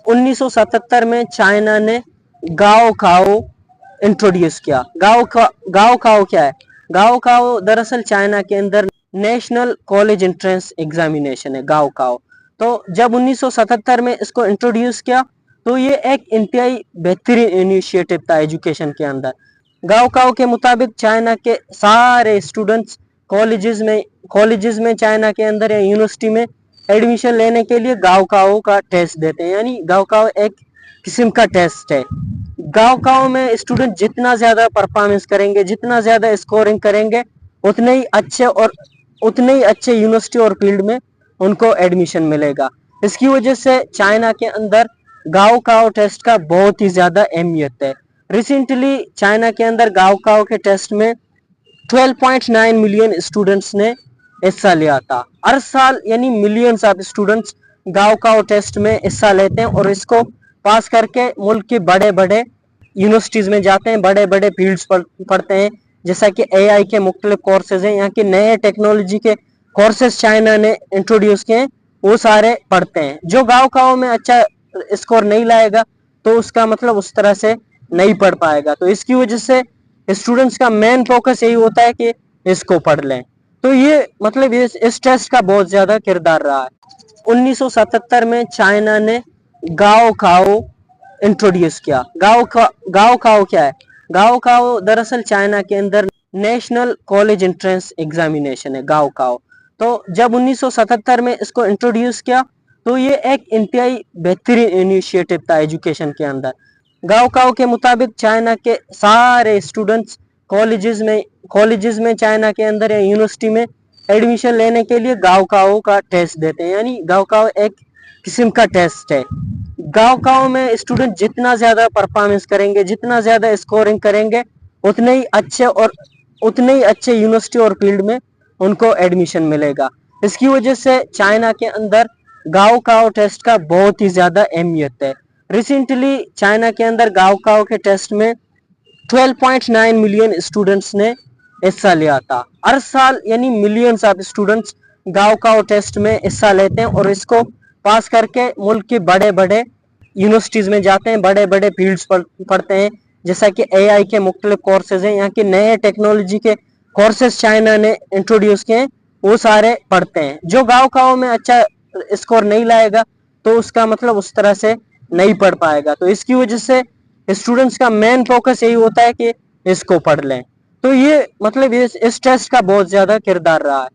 1977 में चाइना ने गाओ खाओ इंट्रोड्यूस किया। गाओ खाओ क्या है? गाओ खाओ दरअसल चाइना के अंदर नेशनल कॉलेज एंट्रेंस एग्जामिनेशन है गाओ खाओ। तो जब 1977 में इसको इंट्रोड्यूस किया तो ये एक इंतहाई बेहतरीन इनिशिएटिव था एजुकेशन के अंदर। गाओ खाओ के मुताबिक चाइना के सारे स्टूडेंट्स कॉलेजेस में चाइना के अंदर या यूनिवर्सिटी में एडमिशन लेने के लिए गाओ खाओ का टेस्ट देते हैं, यानी गाओ खाओ एक किस्म का टेस्ट है। गाओ खाओ में स्टूडेंट जितना ज्यादा परफॉर्मेंस करेंगे, जितना ज्यादा स्कोरिंग करेंगे, उतने ही अच्छे यूनिवर्सिटी और फील्ड में उनको एडमिशन मिलेगा। इसकी वजह से चाइना के अंदर गाओ खाओ टेस्ट का बहुत ही ज्यादा अहमियत है। रिसेंटली चाइना के अंदर गाओ खाओ के टेस्ट में 12.9 मिलियन स्टूडेंट्स ने हिस्सा लिया था। हर साल यानी मिलियंस ऑफ स्टूडेंट्स गाओ खाओ टेस्ट में हिस्सा लेते हैं और इसको पास करके मुल्क के बड़े बड़े यूनिवर्सिटीज में जाते हैं, बड़े बड़े फील्ड्स पर पढ़ते हैं, जैसा कि एआई के मुख्तलिफ कोर्सेज हैं, यहाँ के नए टेक्नोलॉजी के कोर्सेज चाइना ने इंट्रोड्यूस किए हैं, वो सारे पढ़ते हैं। जो गाँव खाओ में अच्छा स्कोर नहीं लाएगा तो उसका मतलब उस तरह से नहीं पढ़ पाएगा। तो इसकी वजह से स्टूडेंट्स का मेन फोकस यही होता है कि इसको पढ़ लें। तो ये मतलब इस टेस्ट का बहुत ज्यादा किरदार रहा है। 1977 में चाइना ने गाओ खाओ इंट्रोड्यूस किया। गाओ खाओ क्या है? गाओ खाओ दरअसल चाइना के अंदर नेशनल कॉलेज एंट्रेंस एग्जामिनेशन है गाओ खाओ। तो जब 1977 में इसको इंट्रोड्यूस किया तो ये एक इंतहाई बेहतरीन इनिशिएटिव था एजुकेशन के अंदर। गाओ खाओ के मुताबिक चाइना के सारे स्टूडेंट्स कॉलेजेस में चाइना के अंदर या यूनिवर्सिटी में एडमिशन लेने के लिए गाओ खाओ का टेस्ट देते हैं, यानी गाओ खाओ एक किस्म का टेस्ट है। गाओ खाओ में स्टूडेंट जितना ज्यादा परफॉर्मेंस करेंगे, जितना ज्यादा स्कोरिंग करेंगे, उतने ही अच्छे यूनिवर्सिटी और फील्ड में उनको एडमिशन मिलेगा। इसकी वजह से चाइना के अंदर गाओ खाओ टेस्ट का बहुत ही ज्यादा अहमियत है। रिसेंटली चाइना के अंदर गाओ खाओ के टेस्ट में 12.9 मिलियन स्टूडेंट्स ने हिस्सा लिया था। हर साल यानी मिलियंस ऑफ स्टूडेंट्स गाओ खाओ टेस्ट में हिस्सा लेते हैं और इसको पास करके मुल्क के बड़े बड़े यूनिवर्सिटीज में जाते हैं, बड़े बड़े फील्ड्स पर पढ़ते हैं, जैसा कि एआई के मुख्तलिफ कोर्सेज हैं, यहाँ के नए टेक्नोलॉजी के कोर्सेज चाइना ने इंट्रोड्यूस किए हैं, वो सारे पढ़ते हैं। जो गाँव खाओ में अच्छा स्कोर नहीं लाएगा तो उसका मतलब उस तरह से नहीं पढ़ पाएगा। तो इसकी वजह से स्टूडेंट्स का मेन फोकस यही होता है कि इसको पढ़ लें। तो ये मतलब इस टेस्ट का बहुत ज्यादा किरदार रहा है।